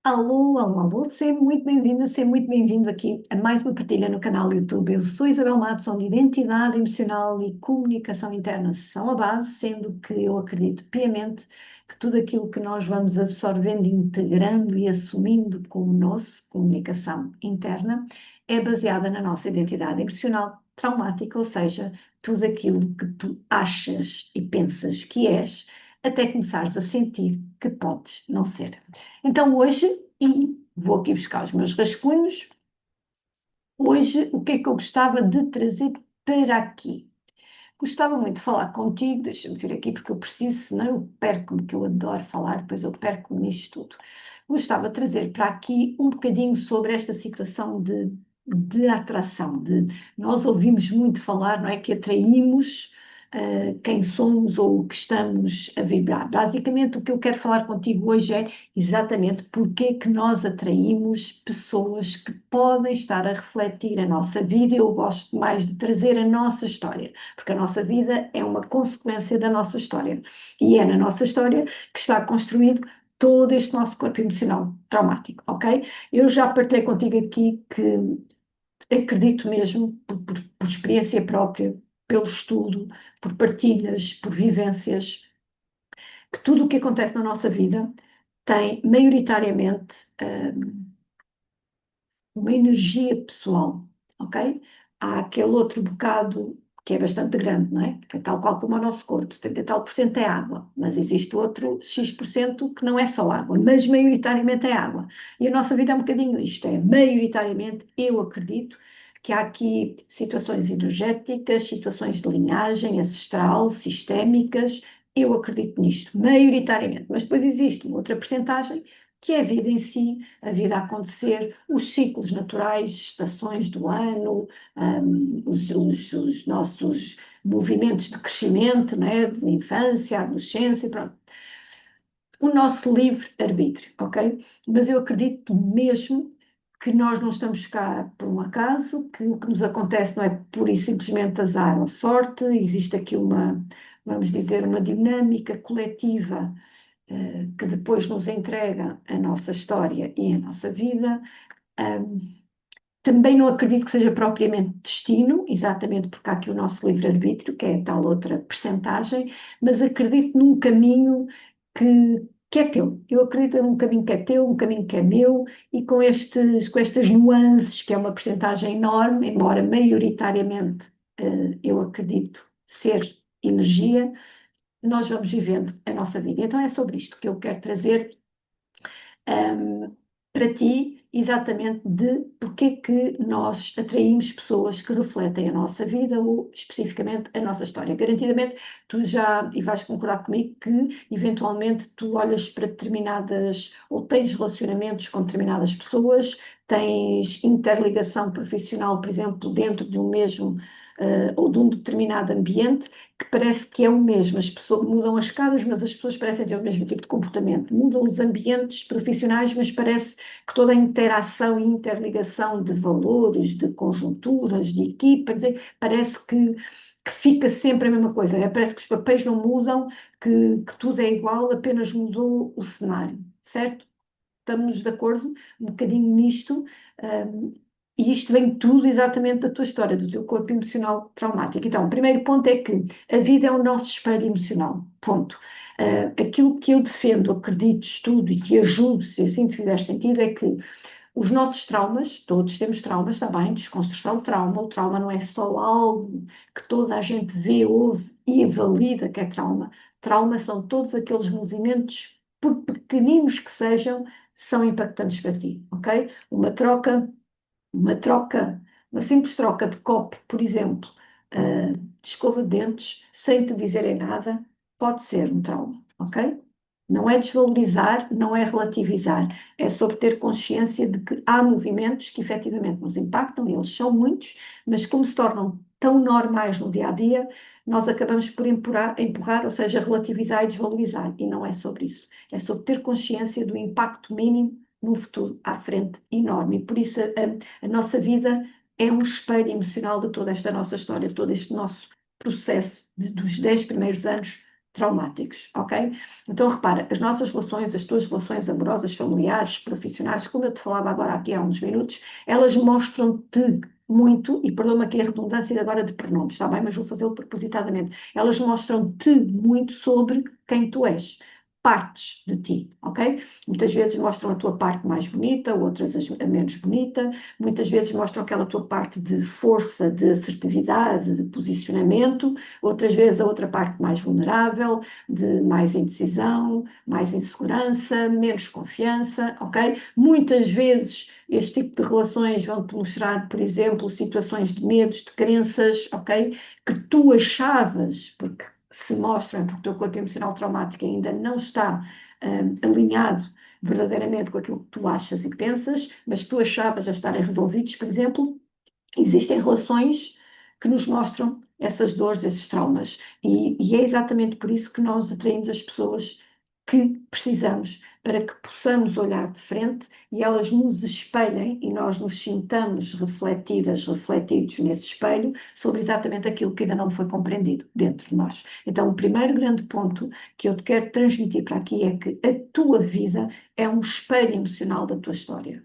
Alô, alô, alô, seja muito bem-vinda, seja muito bem-vindo aqui a mais uma partilha no canal YouTube. Eu sou Isabel Matos, onde identidade emocional e comunicação interna são a base, sendo que eu acredito piamente que tudo aquilo que nós vamos absorvendo, integrando e assumindo como nosso comunicação interna é baseada na nossa identidade emocional traumática, ou seja, tudo aquilo que tu achas e pensas que és, até começares a sentir que podes não ser. Então hoje, e vou aqui buscar os meus rascunhos, hoje o que é que eu gostava de trazer para aqui? Gostava muito de falar contigo, deixa-me vir aqui porque eu preciso, senão eu perco-me, que eu adoro falar, depois eu perco-me nisto tudo. Gostava de trazer para aqui um bocadinho sobre esta situação de atração, de nós ouvimos muito falar, não é, que atraímos quem somos ou o que estamos a vibrar. Basicamente, o que eu quero falar contigo hoje é exatamente porque é que nós atraímos pessoas que podem estar a refletir a nossa vida. Eu gosto mais de trazer a nossa história, porque a nossa vida é uma consequência da nossa história. E é na nossa história que está construído todo este nosso corpo emocional traumático, ok? Eu já partilhei contigo aqui que acredito mesmo, por experiência própria, pelo estudo, por partilhas, por vivências, que tudo o que acontece na nossa vida tem maioritariamente uma energia pessoal, ok? Há aquele outro bocado que é bastante grande, não é? É tal qual como o nosso corpo, 70 e tal por cento é água, mas existe outro X por cento que não é só água, mas maioritariamente é água. E a nossa vida é um bocadinho isto, é maioritariamente, eu acredito, que há aqui situações energéticas, situações de linhagem ancestral, sistémicas, eu acredito nisto, maioritariamente, mas depois existe uma outra percentagem que é a vida em si, a vida a acontecer, os ciclos naturais, estações do ano, os nossos movimentos de crescimento, né, de infância, adolescência, pronto. O nosso livre-arbítrio, ok? Mas eu acredito mesmo que nós não estamos cá por um acaso, que o que nos acontece não é pura e simplesmente azar ou sorte, existe aqui uma, vamos dizer, uma dinâmica coletiva que depois nos entrega a nossa história e a nossa vida. Também não acredito que seja propriamente destino, exatamente porque há aqui o nosso livre-arbítrio, que é a tal outra percentagem, mas acredito num caminho que é teu. Eu acredito num caminho que é teu, um caminho que é meu, e com estas nuances, que é uma percentagem enorme, embora maioritariamente eu acredito ser energia, nós vamos vivendo a nossa vida. Então é sobre isto que eu quero trazer para ti, exatamente de porque é que nós atraímos pessoas que refletem a nossa vida ou especificamente a nossa história. Garantidamente, tu já, e vais concordar comigo, que eventualmente tu olhas para determinadas, ou tens relacionamentos com determinadas pessoas, tens interligação profissional, por exemplo, dentro de um mesmo ou de um determinado ambiente, que parece que é o mesmo. As pessoas mudam as caras, mas as pessoas parecem ter o mesmo tipo de comportamento. Mudam os ambientes profissionais, mas parece que toda a interação e interligação de valores, de conjunturas, de equipa, parece que fica sempre a mesma coisa. Parece que os papéis não mudam, que tudo é igual, apenas mudou o cenário, certo? Estamos de acordo um bocadinho nisto, e isto vem tudo exatamente da tua história, do teu corpo emocional traumático. Então, o primeiro ponto é que a vida é o nosso espelho emocional, ponto. Aquilo que eu defendo, acredito, estudo e que ajudo, se assim te fizer sentido, é que os nossos traumas, todos temos traumas, está bem, desconstrução do trauma, o trauma não é só algo que toda a gente vê, ouve e valida que é trauma. Trauma são todos aqueles movimentos, por pequeninos que sejam, são impactantes para ti, ok? Uma troca, uma simples troca de copo, por exemplo, de escova de dentes, sem te dizerem nada, pode ser um trauma, ok? Não é desvalorizar, não é relativizar, é sobre ter consciência de que há movimentos que efetivamente nos impactam, e eles são muitos, mas como se tornam tão normais no dia a dia, nós acabamos por empurrar, ou seja, relativizar e desvalorizar, e não é sobre isso. É sobre ter consciência do impacto mínimo no futuro à frente enorme. E por isso a nossa vida é um espelho emocional de toda esta nossa história, todo este nosso processo dos 10 primeiros anos traumáticos, ok? Então, repara, as nossas relações, as tuas relações amorosas, familiares, profissionais, como eu te falava agora aqui há uns minutos, elas mostram-te muito, e perdoa-me aqui a redundância agora de pronomes, está bem? Mas vou fazê-lo propositadamente. Elas mostram-te muito sobre quem tu és, partes de ti, ok? Muitas vezes mostram a tua parte mais bonita, outras a menos bonita, muitas vezes mostram aquela tua parte de força, de assertividade, de posicionamento, outras vezes a outra parte mais vulnerável, de mais indecisão, mais insegurança, menos confiança, ok? Muitas vezes este tipo de relações vão-te mostrar, por exemplo, situações de medos, de crenças, ok? Que tu achavas, porque se mostram porque o teu corpo emocional traumático ainda não está alinhado verdadeiramente com aquilo que tu achas e pensas, mas que tu achavas a estarem resolvidos, por exemplo, existem relações que nos mostram essas dores, esses traumas. E é exatamente por isso que nós atraímos as pessoas que precisamos, para que possamos olhar de frente e elas nos espelhem e nós nos sintamos refletidas, refletidos nesse espelho sobre exatamente aquilo que ainda não foi compreendido dentro de nós. Então, o primeiro grande ponto que eu te quero transmitir para aqui é que a tua vida é um espelho emocional da tua história.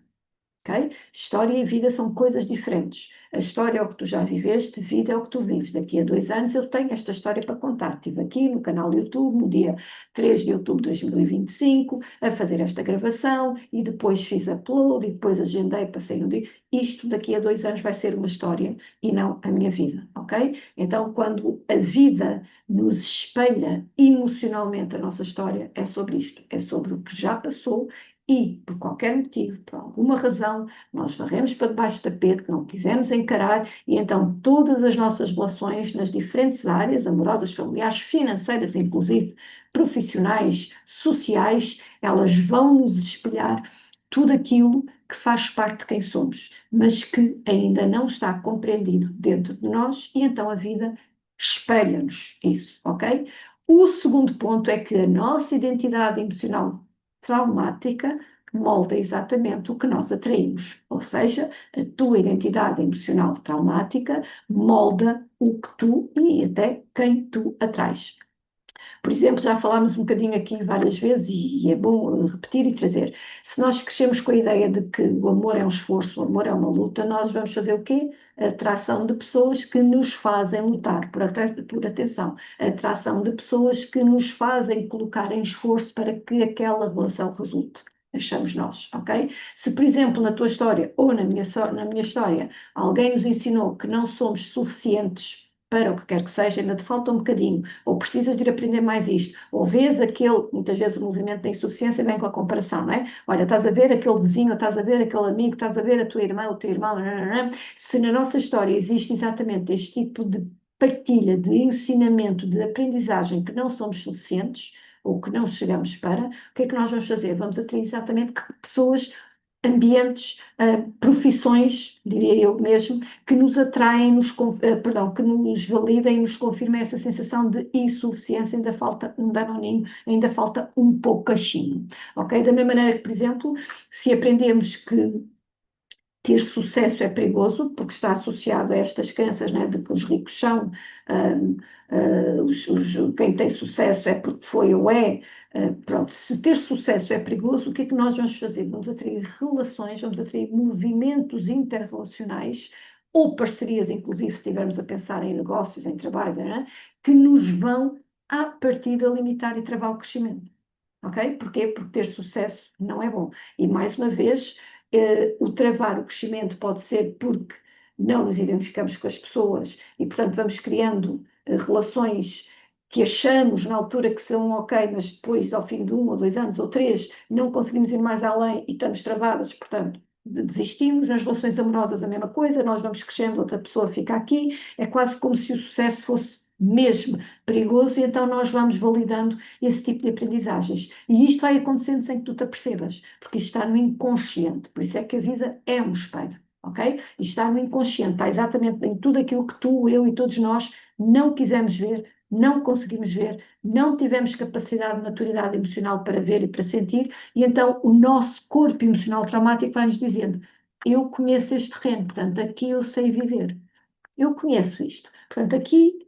Okay? História e vida são coisas diferentes. A história é o que tu já viveste, vida é o que tu vives. Daqui a 2 anos eu tenho esta história para contar. Estive aqui no canal do YouTube, no dia 3 de outubro de 2025, a fazer esta gravação e depois fiz upload e depois agendei, passei no dia. Isto daqui a 2 anos vai ser uma história e não a minha vida, ok? Então, quando a vida nos espelha emocionalmente a nossa história, é sobre isto. É sobre o que já passou e, por qualquer motivo, por alguma razão, nós varremos para debaixo do tapete, não quisemos encarar, e então todas as nossas relações nas diferentes áreas, amorosas, familiares, financeiras, inclusive profissionais, sociais, elas vão nos espelhar tudo aquilo que faz parte de quem somos, mas que ainda não está compreendido dentro de nós, e então a vida espelha-nos isso, ok? O segundo ponto é que a nossa identidade emocional traumática molda exatamente o que nós atraímos, ou seja, a tua identidade emocional traumática molda o que tu e até quem tu atrais. Por exemplo, já falámos um bocadinho aqui várias vezes e é bom repetir e trazer. Se nós crescemos com a ideia de que o amor é um esforço, o amor é uma luta, nós vamos fazer o quê? A atração de pessoas que nos fazem lutar, por atenção, a atração de pessoas que nos fazem colocar em esforço para que aquela relação resulte. Achamos nós, ok? Se, por exemplo, na tua história ou na minha história, alguém nos ensinou que não somos suficientes para o que quer que seja, ainda te falta um bocadinho, ou precisas de ir aprender mais isto, ou vês aquele, muitas vezes o movimento da insuficiência vem com a comparação, não é? Olha, estás a ver aquele vizinho, estás a ver aquele amigo, estás a ver a tua irmã, o teu irmão, se na nossa história existe exatamente este tipo de partilha, de ensinamento, de aprendizagem que não somos suficientes, ou que não chegamos para, o que é que nós vamos fazer? Vamos atrair exatamente pessoas, ambientes, profissões, diria eu mesmo, que nos atraem, perdão, que nos validem e nos confirmem essa sensação de insuficiência, ainda falta um danoninho, ainda falta um pouquinho, ok? Da mesma maneira que, por exemplo, se aprendemos que ter sucesso é perigoso, porque está associado a estas crenças, né, de que os ricos são, quem tem sucesso é porque foi ou é, pronto, se ter sucesso é perigoso, o que é que nós vamos fazer? Vamos atrair relações, vamos atrair movimentos interrelacionais, ou parcerias, inclusive, se estivermos a pensar em negócios, em trabalho, né, que nos vão, à partida, limitar e travar o crescimento. Ok? Porquê? Porque ter sucesso não é bom. E, mais uma vez, o travar o crescimento pode ser porque não nos identificamos com as pessoas e, portanto, vamos criando relações que achamos na altura que são ok, mas depois, ao fim de 1 ou 2 anos ou 3, não conseguimos ir mais além e estamos travados, portanto, desistimos. Nas relações amorosas a mesma coisa, nós vamos crescendo, outra pessoa fica aqui, é quase como se o sucesso fosse mesmo perigoso e então nós vamos validando esse tipo de aprendizagens. E isto vai acontecendo sem que tu te apercebas, porque isto está no inconsciente. Por isso é que a vida é um espelho, ok? Isto está no inconsciente, está exatamente em tudo aquilo que tu, eu e todos nós não quisemos ver, não conseguimos ver, não tivemos capacidade de maturidade emocional para ver e para sentir, e então o nosso corpo emocional traumático vai-nos dizendo: eu conheço este terreno, portanto, aqui eu sei viver. Eu conheço isto. Portanto, aqui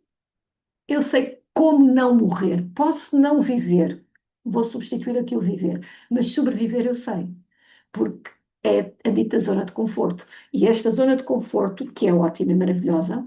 eu sei como não morrer? Posso não viver, vou substituir aqui o viver, mas sobreviver eu sei, porque é a dita zona de conforto. E esta zona de conforto, que é ótima e maravilhosa,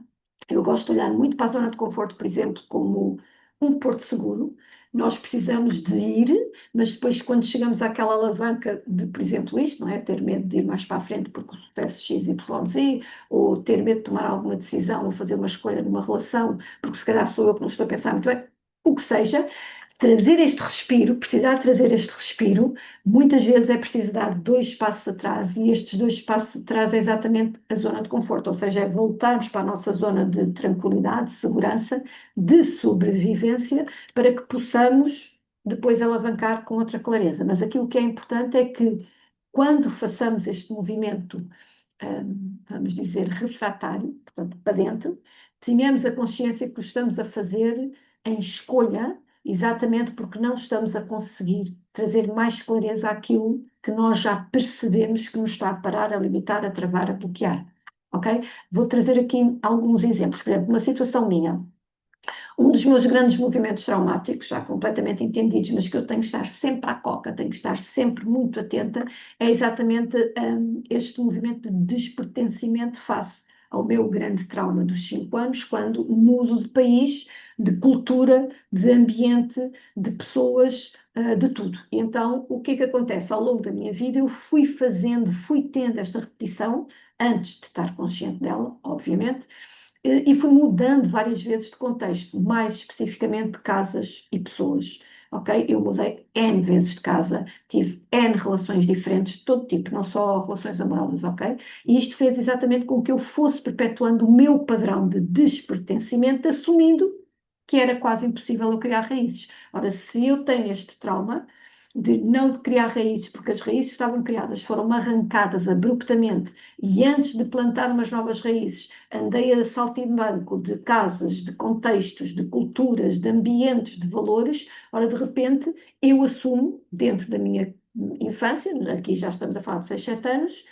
eu gosto de olhar muito para a zona de conforto, por exemplo, como um porto seguro. Nós precisamos de ir, mas depois, quando chegamos àquela alavanca de, por exemplo, isto, não é? Ter medo de ir mais para a frente porque o sucesso X, Y, Z, ou ter medo de tomar alguma decisão ou fazer uma escolha numa relação, porque se calhar sou eu que não estou a pensar muito bem, o que seja, trazer este respiro, precisar trazer este respiro, muitas vezes é preciso dar 2 passos atrás, e estes 2 passos atrás é exatamente a zona de conforto, ou seja, é voltarmos para a nossa zona de tranquilidade, de segurança, de sobrevivência, para que possamos depois alavancar com outra clareza. Mas aquilo que é importante é que, quando façamos este movimento, vamos dizer, refratário, portanto, para dentro, tenhamos a consciência que o estamos a fazer em escolha, exatamente porque não estamos a conseguir trazer mais clareza àquilo que nós já percebemos que nos está a parar, a limitar, a travar, a bloquear. Ok? Vou trazer aqui alguns exemplos. Por exemplo, uma situação minha. Um dos meus grandes movimentos traumáticos, já completamente entendidos, mas que eu tenho que estar sempre à coca, tenho que estar sempre muito atenta, é exatamente este movimento de despertencimento face ao meu grande trauma dos 5 anos, quando mudo de país, de cultura, de ambiente, de pessoas, de tudo. E então, o que é que acontece? Ao longo da minha vida, eu fui fazendo, fui tendo esta repetição, antes de estar consciente dela, obviamente, e fui mudando várias vezes de contexto, mais especificamente de casas e pessoas. Ok? Eu mudei N vezes de casa, tive N relações diferentes de todo tipo, não só relações amorosas, ok? E isto fez exatamente com que eu fosse perpetuando o meu padrão de despertencimento, assumindo que era quase impossível eu criar raízes. Ora, se eu tenho este trauma de não criar raízes, porque as raízes estavam criadas, foram arrancadas abruptamente, e antes de plantar umas novas raízes, andei a saltimbanco de casas, de contextos, de culturas, de ambientes, de valores. Ora, de repente, eu assumo, dentro da minha infância, aqui já estamos a falar de 6, 7 anos,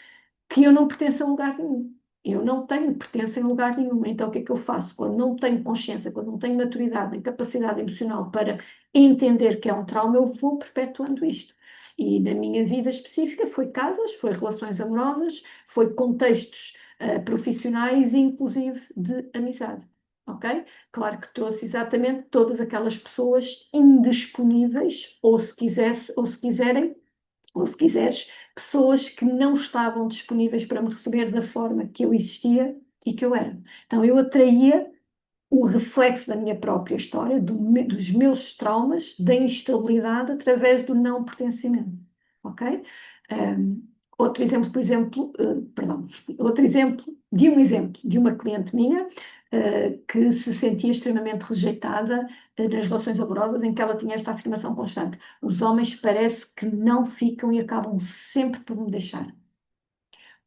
que eu não pertenço a lugar nenhum. Eu não tenho pertença em lugar nenhum. Então, o que é que eu faço? Quando não tenho consciência, quando não tenho maturidade nem capacidade emocional para entender que é um trauma, eu vou perpetuando isto. E na minha vida específica foi casas, foi relações amorosas, foi contextos profissionais e inclusive de amizade. Ok? Claro que trouxe exatamente todas aquelas pessoas indisponíveis, ou se quisesse, ou se quiserem, ou se quiseres, pessoas que não estavam disponíveis para me receber da forma que eu existia e que eu era. Então eu atraía o reflexo da minha própria história, dos meus traumas, da instabilidade através do não pertencimento. Ok? Outro exemplo, por exemplo, perdão, outro exemplo de uma cliente minha que se sentia extremamente rejeitada nas relações amorosas, em que ela tinha esta afirmação constante: os homens parece que não ficam e acabam sempre por me deixar.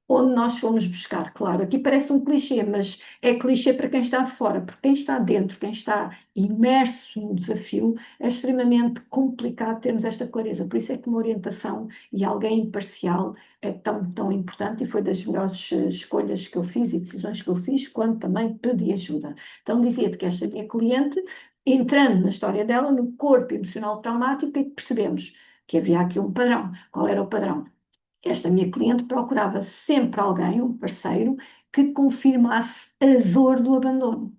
Onde nós fomos buscar, claro, aqui parece um clichê, mas é clichê para quem está de fora, porque quem está dentro, quem está imerso no desafio, é extremamente complicado termos esta clareza. Por isso é que uma orientação e alguém imparcial é tão, tão importante, e foi das melhores escolhas que eu fiz e decisões que eu fiz, quando também pedi ajuda. Então dizia-te que esta minha cliente, entrando na história dela, no corpo emocional traumático, é que percebemos que havia aqui um padrão. Qual era o padrão? Esta minha cliente procurava sempre alguém, um parceiro, que confirmasse a dor do abandono.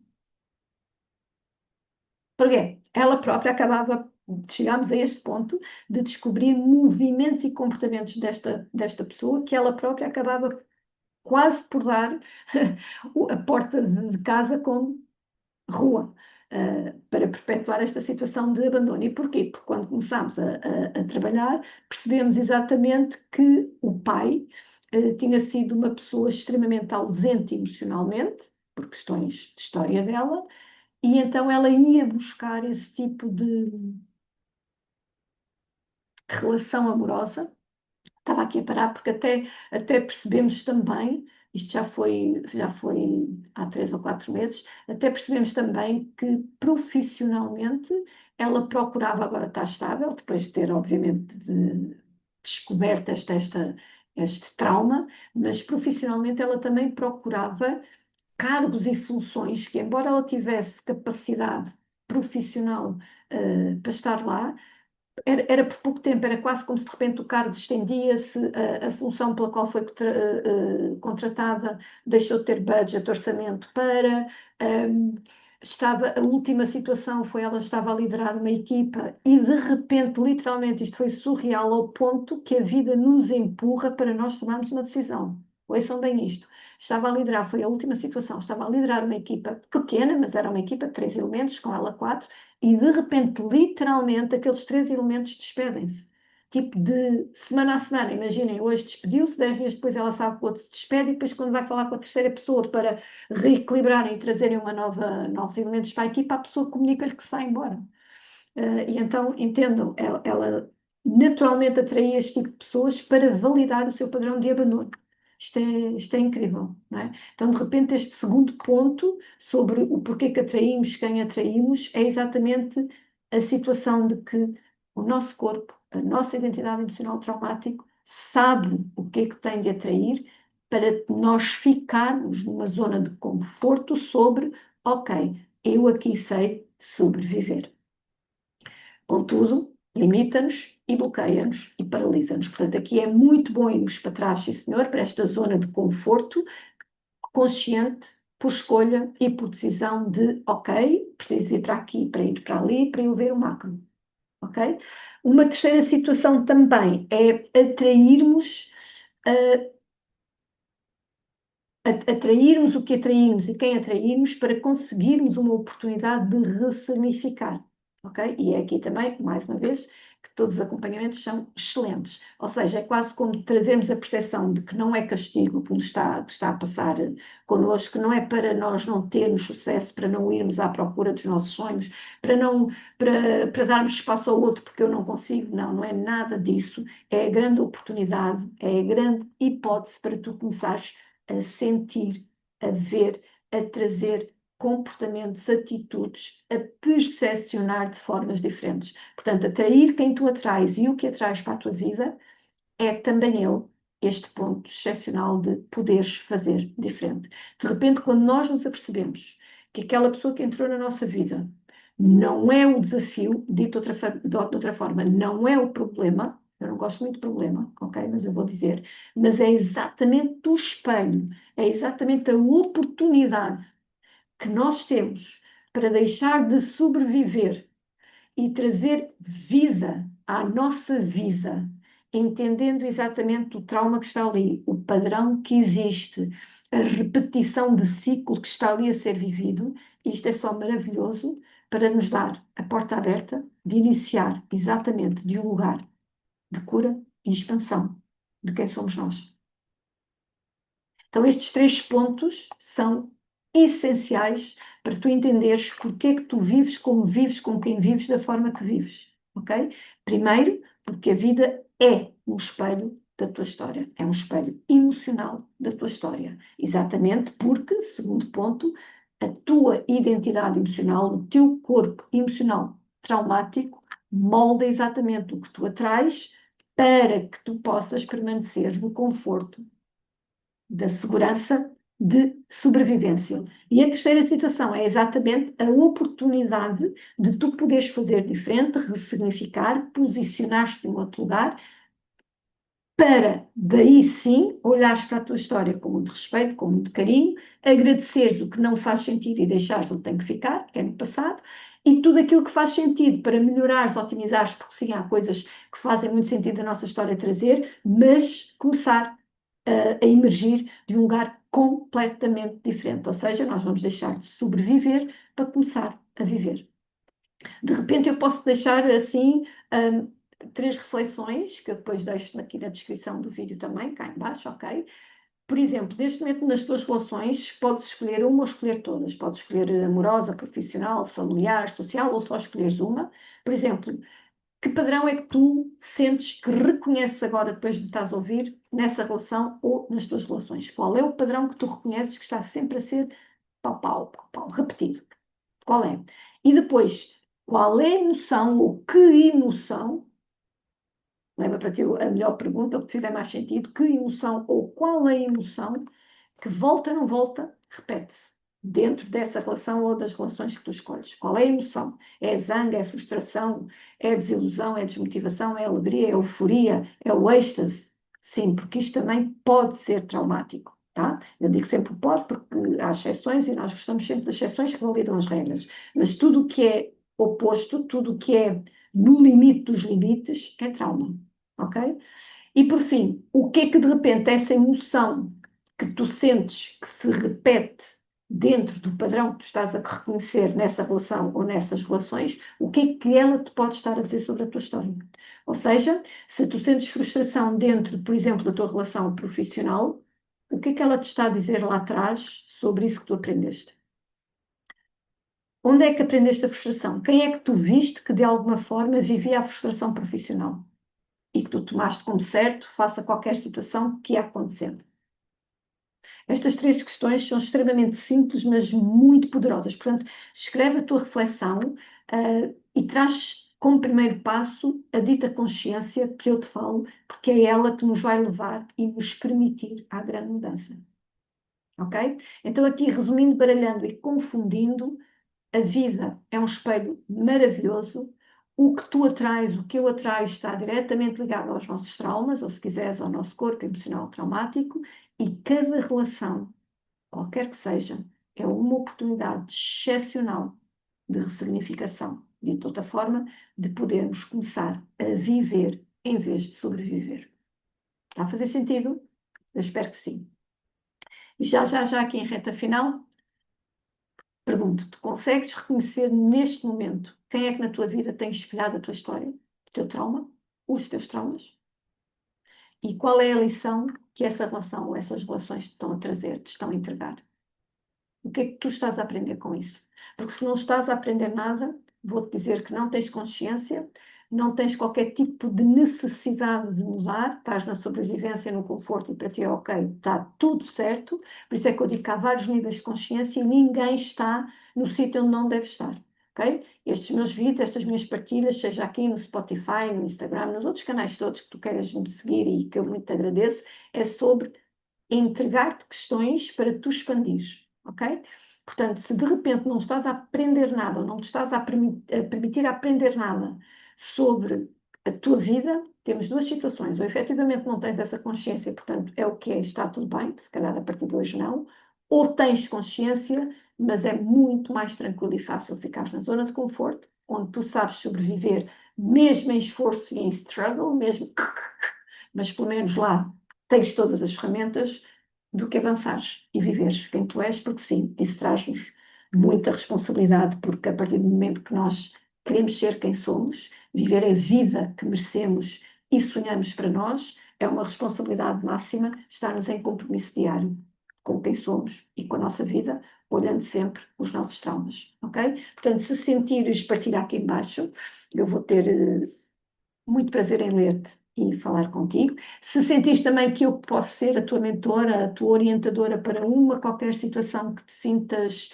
Porquê? Ela própria acabava, chegámos a este ponto, de descobrir movimentos e comportamentos desta pessoa que ela própria acabava quase por dar a porta de casa como rua. Para perpetuar esta situação de abandono. E porquê? Porque quando começámos a trabalhar, percebemos exatamente que o pai tinha sido uma pessoa extremamente ausente emocionalmente, por questões de história dela, e então ela ia buscar esse tipo de relação amorosa. Estava aqui a parar porque até percebemos também, isto já foi há 3 ou 4 meses, até percebemos também que profissionalmente ela procurava, agora está estável, depois de ter, obviamente, descoberto este trauma, mas profissionalmente ela também procurava cargos e funções que, embora ela tivesse capacidade profissional para estar lá. Era por pouco tempo, era quase como se de repente o cargo estendia-se, a função pela qual foi contratada deixou de ter budget, orçamento para. A última situação foi ela estava a liderar uma equipa e de repente, literalmente, isto foi surreal ao ponto que a vida nos empurra para nós tomarmos uma decisão. Ouçam bem isto. Estava a liderar, foi a última situação, estava a liderar uma equipa pequena, mas era uma equipa de 3 elementos, com ela 4, e de repente, literalmente, aqueles 3 elementos despedem-se. Tipo de semana a semana, imaginem, hoje despediu-se, 10 dias depois ela sabe que o outro se despede, e depois quando vai falar com a terceira pessoa para reequilibrarem e trazerem novos elementos para a equipa, a pessoa comunica-lhe que se vai embora. E então, entendam, ela naturalmente atraía este tipo de pessoas para validar o seu padrão de abandono. Isto é incrível, não é? Então, de repente, este segundo ponto sobre o porquê que atraímos quem atraímos é exatamente a situação de que o nosso corpo, a nossa identidade emocional traumática, sabe o que é que tem de atrair para nós ficarmos numa zona de conforto sobre, ok, eu aqui sei sobreviver. Contudo, limita-nos e bloqueia-nos e paralisa-nos. Portanto, aqui é muito bom irmos para trás, sim senhor, para esta zona de conforto, consciente, por escolha e por decisão de, ok, preciso ir para aqui, para ir para ali, para eu ver o macro. Ok? Uma terceira situação também é atrairmos o que atraímos e quem atraímos para conseguirmos uma oportunidade de ressignificar. Ok? E é aqui também, mais uma vez, que todos os acompanhamentos são excelentes. Ou seja, é quase como trazermos a percepção de que não é castigo que nos está a passar connosco, que não é para nós não termos sucesso, para não irmos à procura dos nossos sonhos, para darmos espaço ao outro porque eu não consigo. Não, não é nada disso. É a grande oportunidade, é a grande hipótese para tu começares a sentir, a ver, a trazer comportamentos, atitudes, a percepcionar de formas diferentes. Portanto, atrair quem tu atrais e o que atrais para a tua vida é também ele este ponto excepcional de poderes fazer diferente. De repente, quando nós nos apercebemos que aquela pessoa que entrou na nossa vida não é o desafio, dito de outra forma, não é o problema, eu não gosto muito de problema, ok? Mas eu vou dizer, mas é exatamente o espelho, é exatamente a oportunidade que nós temos para deixar de sobreviver e trazer vida à nossa vida, entendendo exatamente o trauma que está ali, o padrão que existe, a repetição de ciclo que está ali a ser vivido. Isto é só maravilhoso para nos dar a porta aberta de iniciar exatamente de um lugar de cura e expansão de quem somos nós. Então, estes 3 pontos são essenciais para tu entenderes porque é que tu vives com quem vives, da forma que vives, ok? Primeiro, porque a vida é um espelho da tua história, é um espelho emocional da tua história, exatamente porque, segundo ponto, a tua identidade emocional, o teu corpo emocional traumático, molda exatamente o que tu atrais para que tu possas permanecer no conforto da segurança de sobrevivência. E a terceira situação é exatamente a oportunidade de tu poderes fazer diferente, ressignificar, posicionar-te em outro lugar, para daí sim olhares para a tua história com muito respeito, com muito carinho, agradeceres o que não faz sentido e deixares onde tem que ficar, que é no passado, e tudo aquilo que faz sentido para melhorares, otimizares, porque sim, há coisas que fazem muito sentido da nossa história trazer, mas começar a emergir de um lugar completamente diferente. Ou seja, nós vamos deixar de sobreviver para começar a viver. De repente, eu posso deixar assim 3 reflexões, que eu depois deixo aqui na descrição do vídeo também, cá em baixo, ok? Por exemplo, neste momento nas tuas relações, podes escolher uma ou escolher todas. Podes escolher amorosa, profissional, familiar, social, ou só escolheres uma. Por exemplo, que padrão é que tu sentes que reconheces agora, depois de estás a ouvir, nessa relação ou nas tuas relações? Qual é o padrão que tu reconheces que está sempre a ser pau, repetido? Qual é? E depois, qual é a emoção ou que emoção, lembra para ti a melhor pergunta, o que te fizer mais sentido, que emoção ou qual é a emoção que volta, não volta, repete-se dentro dessa relação ou das relações que tu escolhes. Qual é a emoção? É zanga, é frustração, é desilusão, é desmotivação, é alegria, é euforia, é o êxtase? Sim, porque isto também pode ser traumático. Tá? Eu digo sempre pode porque há exceções e nós gostamos sempre das exceções que validam as regras. Mas tudo o que é oposto, tudo o que é no limite dos limites, é trauma. Ok? E por fim, o que é que de repente essa emoção que tu sentes que se repete dentro do padrão que tu estás a reconhecer nessa relação ou nessas relações, o que é que ela te pode estar a dizer sobre a tua história? Ou seja, se tu sentes frustração dentro, por exemplo, da tua relação profissional, o que é que ela te está a dizer lá atrás sobre isso que tu aprendeste? Onde é que aprendeste a frustração? Quem é que tu viste que de alguma forma vivia a frustração profissional? E que tu tomaste como certo face a qualquer situação que ia acontecendo. Estas três questões são extremamente simples, mas muito poderosas. Portanto, escreve a tua reflexão e traz como primeiro passo a dita consciência que eu te falo, porque é ela que nos vai levar e nos permitir a grande mudança. Ok? Então, aqui resumindo, baralhando e confundindo, a vida é um espelho maravilhoso. O que tu atrás, o que eu atraio, está diretamente ligado aos nossos traumas, ou se quiseres, ao nosso corpo emocional traumático, e cada relação, qualquer que seja, é uma oportunidade excepcional de ressignificação, de outra forma, de podermos começar a viver em vez de sobreviver. Está a fazer sentido? Eu espero que sim. E já aqui em reta final, pergunto-te, consegues reconhecer neste momento quem é que na tua vida tem espelhado a tua história, o teu trauma, os teus traumas? E qual é a lição que essa relação ou essas relações te estão a trazer, te estão a entregar? O que é que tu estás a aprender com isso? Porque se não estás a aprender nada, vou-te dizer que não tens consciência, não tens qualquer tipo de necessidade de mudar, estás na sobrevivência, no conforto e para ti é ok, está tudo certo. Por isso é que eu digo que há vários níveis de consciência e ninguém está no sítio onde não deve estar. Okay? Estes meus vídeos, estas minhas partilhas, seja aqui no Spotify, no Instagram, nos outros canais todos que tu queiras me seguir e que eu muito te agradeço, é sobre entregar-te questões para tu expandires, ok? Portanto, se de repente não estás a aprender nada, ou não te estás a permitir aprender nada sobre a tua vida, temos duas situações. Ou efetivamente não tens essa consciência, portanto, é o que é, está tudo bem, se calhar a partir de hoje não, ou tens consciência, mas é muito mais tranquilo e fácil ficar na zona de conforto, onde tu sabes sobreviver, mesmo em esforço e em struggle, mesmo, mas pelo menos lá tens todas as ferramentas do que avançares e viveres quem tu és, porque sim, isso traz-nos muita responsabilidade, porque a partir do momento que nós queremos ser quem somos, viver a vida que merecemos e sonhamos para nós, é uma responsabilidade máxima estarmos em compromisso diário com quem somos e com a nossa vida, olhando sempre os nossos traumas, ok? Portanto, se sentires partilhar aqui embaixo, eu vou ter muito prazer em ler-te e falar contigo. Se sentires também que eu posso ser a tua mentora, a tua orientadora para uma qualquer situação que te sintas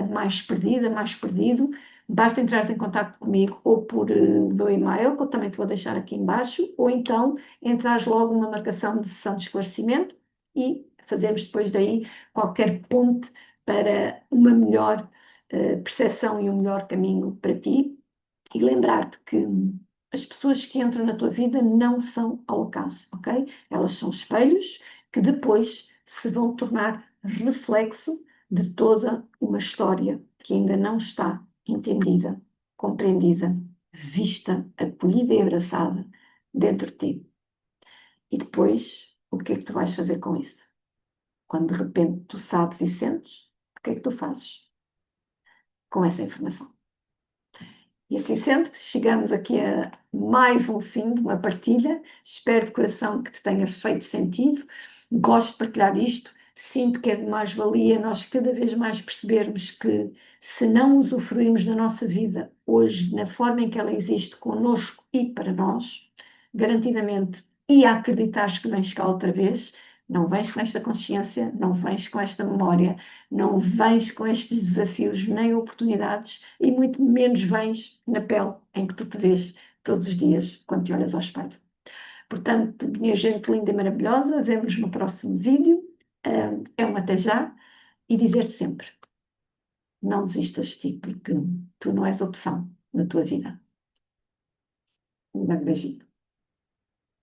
mais perdida, mais perdido, basta entrar em contato comigo ou por meu e-mail, que eu também te vou deixar aqui embaixo, ou então entrares logo numa marcação de sessão de esclarecimento e fazermos depois daí qualquer ponte para uma melhor percepção e um melhor caminho para ti. E lembrar-te que as pessoas que entram na tua vida não são ao acaso, ok? Elas são espelhos que depois se vão tornar reflexo de toda uma história que ainda não está entendida, compreendida, vista, acolhida e abraçada dentro de ti. E depois, o que é que tu vais fazer com isso? Quando de repente tu sabes e sentes, o que é que tu fazes com essa informação? E assim sendo, chegamos aqui a mais um fim de uma partilha. Espero de coração que te tenha feito sentido. Gosto de partilhar isto. Sinto que é de mais-valia nós cada vez mais percebermos que, se não usufruirmos da nossa vida hoje, na forma em que ela existe, connosco e para nós, garantidamente, e a acreditares que vens cá outra vez, não vens com esta consciência, não vens com esta memória, não vens com estes desafios nem oportunidades e muito menos vens na pele em que tu te vês todos os dias quando te olhas ao espelho. Portanto, minha gente linda e maravilhosa, vemos no próximo vídeo. É um até já e dizer-te sempre, não desistas de ti, porque tu não és opção na tua vida. Um grande beijinho.